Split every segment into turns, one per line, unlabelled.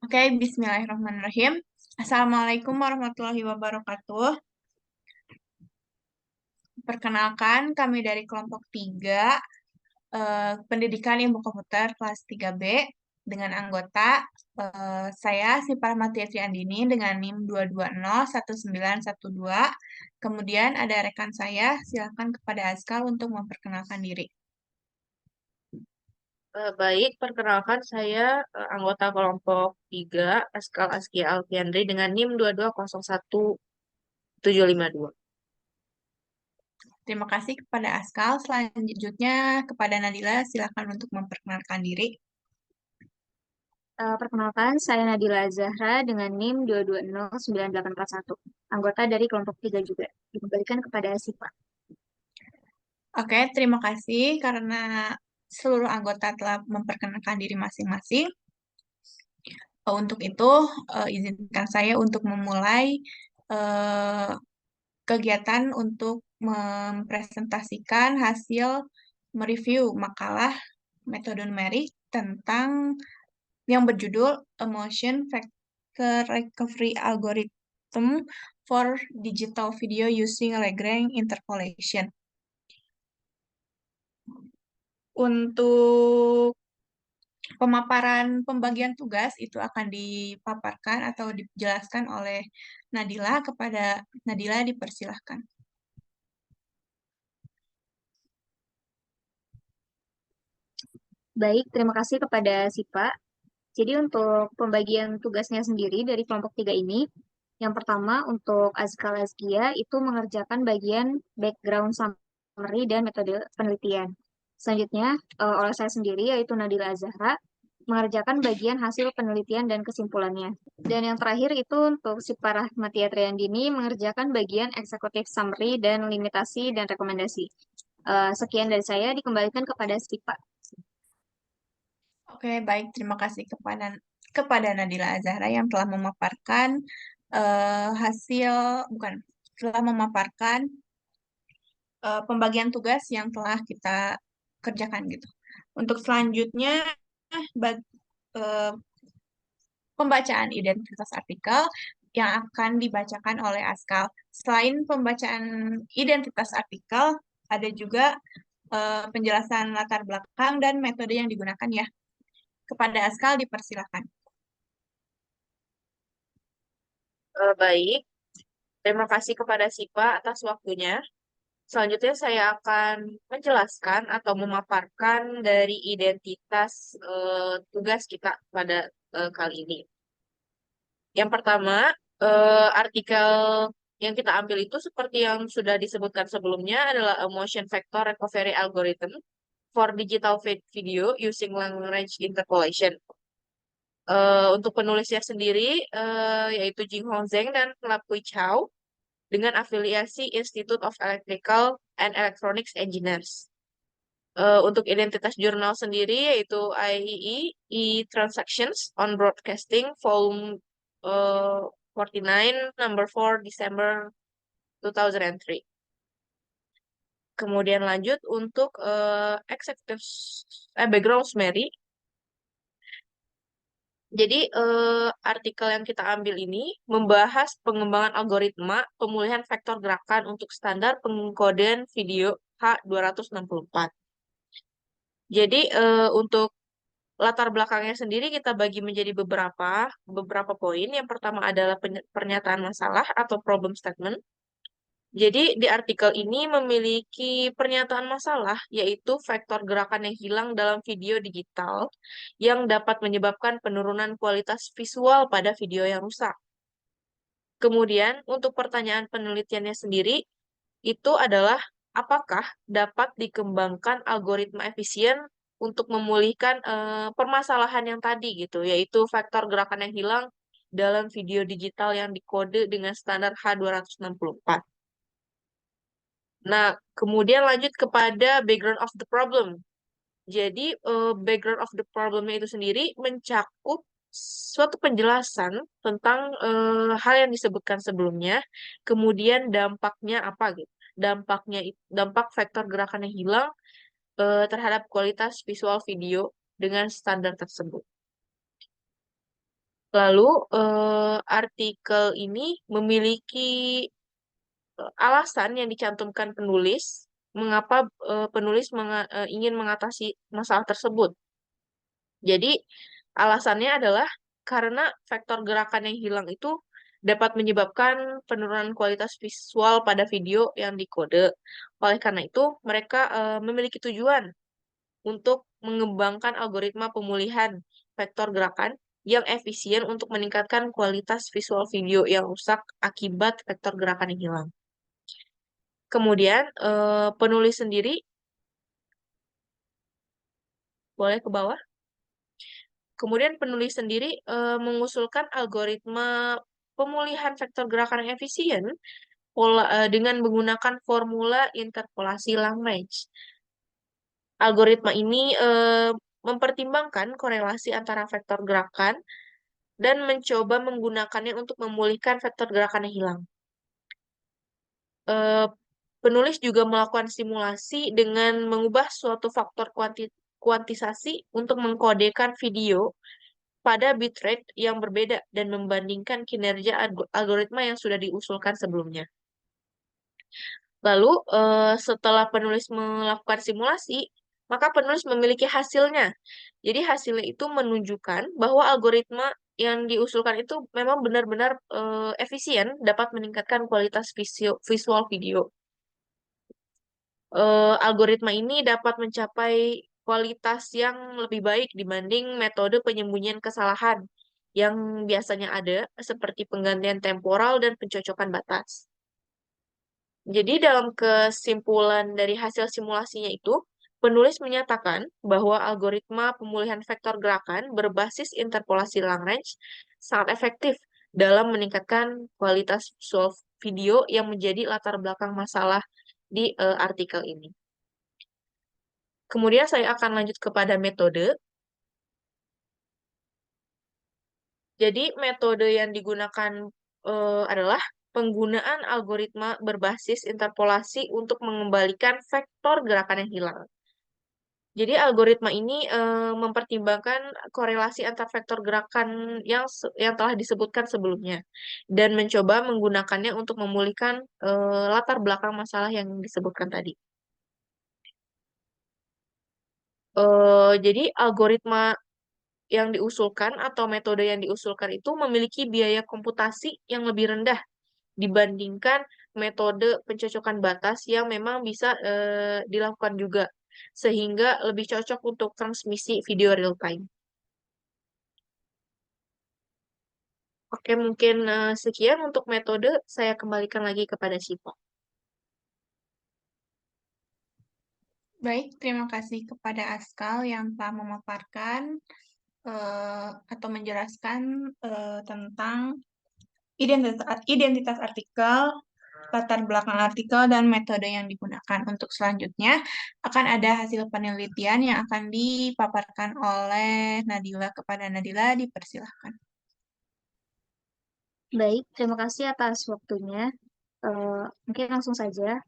Oke, bismillahirrahmanirrahim. Assalamualaikum warahmatullahi wabarakatuh. Perkenalkan, kami dari kelompok 3, Pendidikan Ilmu Komputer kelas 3B, dengan anggota saya, Sipar Matiasi Andini, dengan NIM 2201912. Kemudian ada rekan saya, silakan kepada Askal untuk memperkenalkan diri.
Baik, perkenalkan saya anggota kelompok 3 Askal Askia Alfiandri dengan NIM 2201752.
Terima kasih kepada Askal. Selanjutnya kepada Nadila, silakan untuk memperkenalkan diri.
Perkenalkan, saya Nadila Zahra dengan NIM 2209841, anggota dari kelompok 3 juga. Dikembalikan kepada Sipa.
Oke, terima kasih karena seluruh anggota telah memperkenalkan diri masing-masing. Untuk itu, izinkan saya untuk memulai eh, kegiatan untuk mempresentasikan hasil mereview makalah metode numerik tentang yang berjudul Emotion Factor Recovery Algorithm for Digital Video Using Lagrange Interpolation. Untuk pemaparan pembagian tugas itu akan dipaparkan atau dijelaskan oleh Nadila. Kepada Nadila dipersilahkan.
Baik, terima kasih kepada Sipa. Jadi untuk pembagian tugasnya sendiri dari kelompok 3 ini, yang pertama untuk Azkal Azkia itu mengerjakan bagian background summary dan metode penelitian. Selanjutnya, oleh saya sendiri yaitu Nadila Azahra mengerjakan bagian hasil penelitian dan kesimpulannya. Dan yang terakhir itu untuk si Rahmatia Triandini mengerjakan bagian eksekutif summary dan limitasi dan rekomendasi. Sekian dari saya, dikembalikan kepada Sipa.
Oke, baik. Terima kasih kepada Nadila Azahra yang telah memaparkan hasil, bukan, telah memaparkan pembagian tugas yang telah kita kerjakan gitu. Untuk selanjutnya, bag- eh, pembacaan identitas artikel yang akan dibacakan oleh Askal. Selain pembacaan identitas artikel, ada juga penjelasan latar belakang dan metode yang digunakan ya. Kepada Askal dipersilakan.
Baik, terima kasih kepada Sipa atas waktunya. Selanjutnya saya akan menjelaskan atau memaparkan dari identitas tugas kita pada kali ini. Yang pertama, artikel yang kita ambil itu seperti yang sudah disebutkan sebelumnya adalah a motion vector recovery algorithm for digital video using language interpolation. Untuk penulisnya sendiri yaitu Jing Hong Zheng dan Lapui Chow dengan afiliasi Institute of Electrical and Electronics Engineers. Untuk identitas jurnal sendiri yaitu IEE E-Transactions on Broadcasting Volume 49 Number 4 December 2003. Kemudian lanjut untuk background summary. Jadi artikel yang kita ambil ini membahas pengembangan algoritma pemulihan vektor gerakan untuk standar pengkodean video H264. Jadi untuk latar belakangnya sendiri kita bagi menjadi beberapa poin. Yang pertama adalah pernyataan masalah atau problem statement. Jadi di artikel ini memiliki pernyataan masalah, yaitu vektor gerakan yang hilang dalam video digital yang dapat menyebabkan penurunan kualitas visual pada video yang rusak. Kemudian untuk pertanyaan penelitiannya sendiri, itu adalah apakah dapat dikembangkan algoritma efisien untuk memulihkan permasalahan yang tadi gitu, yaitu vektor gerakan yang hilang dalam video digital yang dikode dengan standar H264. Nah, kemudian lanjut kepada background of the problem. Jadi, background of the problemnya itu sendiri mencakup suatu penjelasan tentang hal yang disebutkan sebelumnya, kemudian dampaknya apa gitu. Dampak vektor gerakan yang hilang terhadap kualitas visual video dengan standar tersebut. Lalu artikel ini memiliki alasan yang dicantumkan penulis mengapa penulis ingin mengatasi masalah tersebut. Jadi alasannya adalah karena faktor gerakan yang hilang itu dapat menyebabkan penurunan kualitas visual pada video yang dikode. Oleh karena itu, mereka memiliki tujuan untuk mengembangkan algoritma pemulihan vektor gerakan yang efisien untuk meningkatkan kualitas visual video yang rusak akibat vektor gerakan yang hilang. Kemudian, penulis sendiri, boleh ke bawah. Kemudian penulis sendiri mengusulkan algoritma pemulihan vektor gerakan yang efisien dengan menggunakan formula interpolasi Lagrange. Algoritma ini mempertimbangkan korelasi antara vektor gerakan dan mencoba menggunakannya untuk memulihkan vektor gerakan yang hilang. Eh, Penulis juga melakukan simulasi dengan mengubah suatu faktor kuantisasi untuk mengkodekan video pada bitrate yang berbeda dan membandingkan kinerja algoritma yang sudah diusulkan sebelumnya. Lalu, setelah penulis melakukan simulasi, maka penulis memiliki hasilnya. Jadi hasilnya itu menunjukkan bahwa algoritma yang diusulkan itu memang benar-benar efisien, dapat meningkatkan kualitas visual video. Algoritma ini dapat mencapai kualitas yang lebih baik dibanding metode penyembunyian kesalahan yang biasanya ada, seperti penggantian temporal dan pencocokan batas. Jadi dalam kesimpulan dari hasil simulasinya itu, penulis menyatakan bahwa algoritma pemulihan vektor gerakan berbasis interpolasi Lagrange sangat efektif dalam meningkatkan kualitas visual video yang menjadi latar belakang masalah di artikel ini. Kemudian saya akan lanjut kepada metode. Jadi metode yang digunakan adalah penggunaan algoritma berbasis interpolasi untuk mengembalikan vektor gerakan yang hilang. Jadi algoritma ini mempertimbangkan korelasi antar vektor gerakan yang telah disebutkan sebelumnya dan mencoba menggunakannya untuk memulihkan latar belakang masalah yang disebutkan tadi. Jadi algoritma yang diusulkan atau metode yang diusulkan itu memiliki biaya komputasi yang lebih rendah dibandingkan metode pencocokan batas yang memang bisa dilakukan juga, sehingga lebih cocok untuk transmisi video real time. Oke, mungkin sekian untuk metode. Saya kembalikan lagi kepada Syifa.
Baik, terima kasih kepada Askal yang telah memaparkan atau menjelaskan tentang identitas artikel, latar belakang artikel, dan metode yang digunakan. Untuk selanjutnya, akan ada hasil penelitian yang akan dipaparkan oleh Nadila. Kepada Nadila, dipersilahkan.
Baik, terima kasih atas waktunya. Mungkin langsung saja.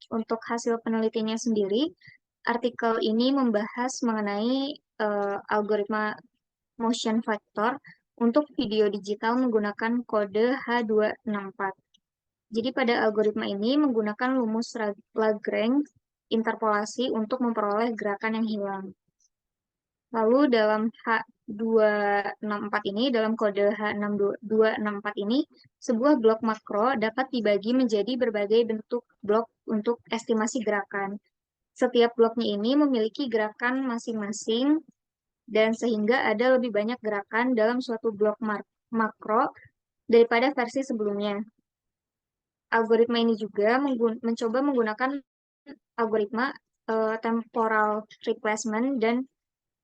Untuk hasil penelitiannya sendiri, artikel ini membahas mengenai algoritma motion factor untuk video digital menggunakan kode H264. Jadi pada algoritma ini menggunakan rumus Lagrange interpolasi untuk memperoleh gerakan yang hilang. Lalu dalam H264 ini, dalam kode H264 ini, sebuah blok makro dapat dibagi menjadi berbagai bentuk blok untuk estimasi gerakan. Setiap bloknya ini memiliki gerakan masing-masing dan sehingga ada lebih banyak gerakan dalam suatu blok makro daripada versi sebelumnya. Algoritma ini juga mencoba menggunakan algoritma temporal replacement dan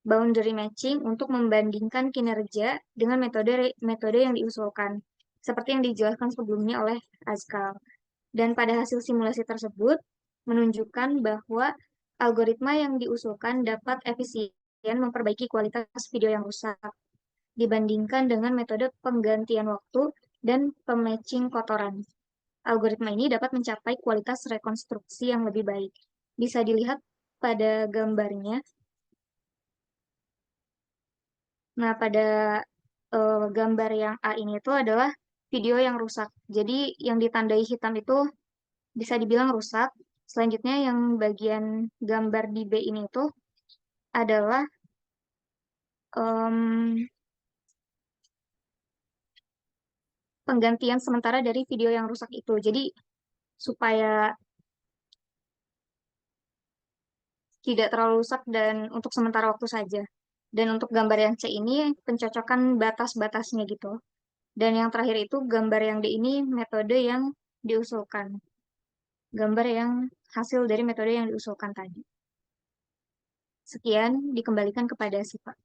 boundary matching untuk membandingkan kinerja dengan metode yang diusulkan, seperti yang dijelaskan sebelumnya oleh Azkal. Dan pada hasil simulasi tersebut menunjukkan bahwa algoritma yang diusulkan dapat efisien memperbaiki kualitas video yang rusak dibandingkan dengan metode penggantian waktu dan pematching kotoran. Algoritma ini dapat mencapai kualitas rekonstruksi yang lebih baik. Bisa dilihat pada gambarnya. Nah, pada gambar yang A ini itu adalah video yang rusak. Jadi yang ditandai hitam itu bisa dibilang rusak. Selanjutnya yang bagian gambar di B ini itu adalah em, penggantian sementara dari video yang rusak itu. Jadi supaya tidak terlalu rusak dan untuk sementara waktu saja. Dan untuk gambar yang C ini pencocokan batas-batasnya gitu. Dan yang terakhir itu gambar yang D ini metode yang diusulkan. Gambar yang hasil dari metode yang diusulkan tadi. Sekian dikembalikan kepada Siva.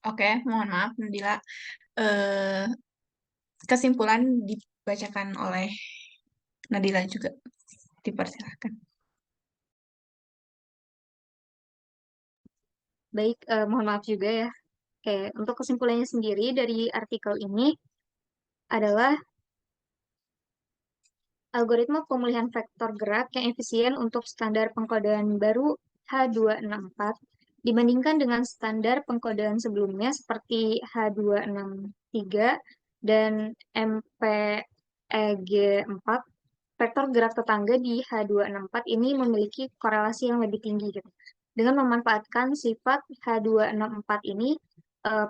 Oke, mohon maaf, Nadila. Eh, Kesimpulan dibacakan oleh Nadila juga. Dipersilahkan.
Baik, mohon maaf juga ya. Oke, untuk kesimpulannya sendiri dari artikel ini adalah algoritma pemulihan vektor gerak yang efisien untuk standar pengkodean baru H264 dibandingkan dengan standar pengkodean sebelumnya seperti H263 dan MPEG4. Vektor gerak tetangga di H264 ini memiliki korelasi yang lebih tinggi gitu. Dengan memanfaatkan sifat H264 ini,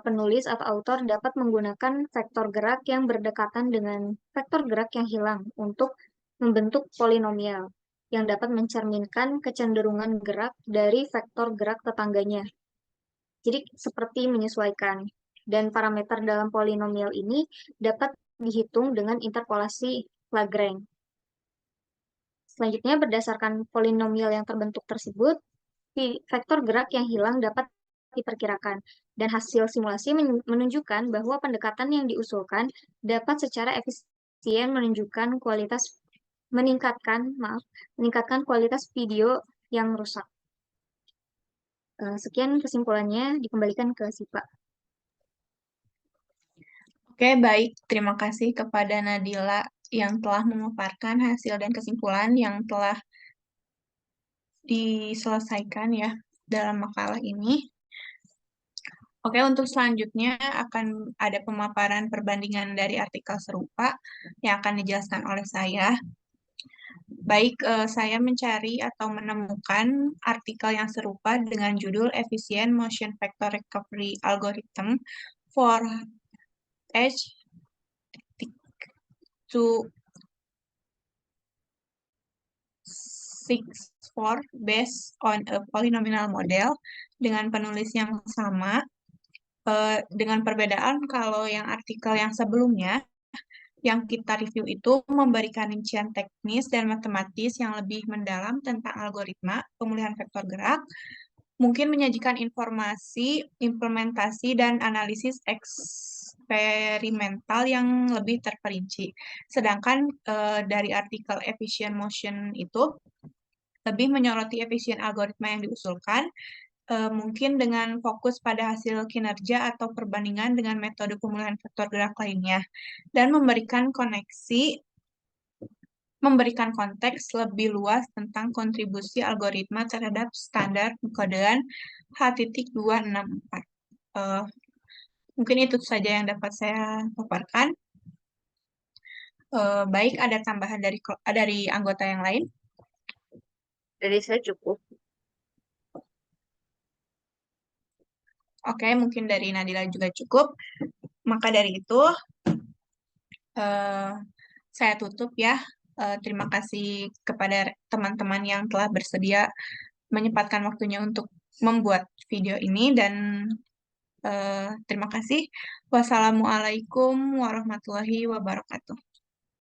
penulis atau autor dapat menggunakan vektor gerak yang berdekatan dengan vektor gerak yang hilang untuk membentuk polinomial yang dapat mencerminkan kecenderungan gerak dari vektor gerak tetangganya. Jadi seperti menyesuaikan. Dan parameter dalam polinomial ini dapat dihitung dengan interpolasi Lagrange. Selanjutnya, berdasarkan polinomial yang terbentuk tersebut, vektor gerak yang hilang dapat diperkirakan. Dan hasil simulasi menunjukkan bahwa pendekatan yang diusulkan dapat secara efisien meningkatkan kualitas video yang rusak. Sekian kesimpulannya, dikembalikan ke Sipa.
Oke, baik. Terima kasih kepada Nadila yang telah memaparkan hasil dan kesimpulan yang telah diselesaikan ya dalam makalah ini. Oke, untuk selanjutnya akan ada pemaparan perbandingan dari artikel serupa yang akan dijelaskan oleh saya. Baik, saya mencari atau menemukan artikel yang serupa dengan judul Efficient Motion Vector Recovery Algorithm for Edge to 64 based on a polynomial model dengan penulis yang sama. Dengan perbedaan kalau yang artikel yang sebelumnya yang kita review itu memberikan rincian teknis dan matematis yang lebih mendalam tentang algoritma pemulihan vektor gerak, mungkin menyajikan informasi, implementasi, dan analisis eksperimental yang lebih terperinci. Sedangkan dari artikel Efficient Motion itu lebih menyoroti efisien algoritma yang diusulkan, mungkin dengan fokus pada hasil kinerja atau perbandingan dengan metode pemulihan vektor gerak lainnya, dan memberikan konteks lebih luas tentang kontribusi algoritma terhadap standar pengkodean H.264. Mungkin itu saja yang dapat saya paparkan. Baik, ada tambahan dari anggota yang lain?
Dari saya cukup.
Oke, mungkin dari Nadila juga cukup. Maka dari itu, saya tutup ya. Terima kasih kepada teman-teman yang telah bersedia menyempatkan waktunya untuk membuat video ini dan terima kasih. Wassalamualaikum warahmatullahi wabarakatuh.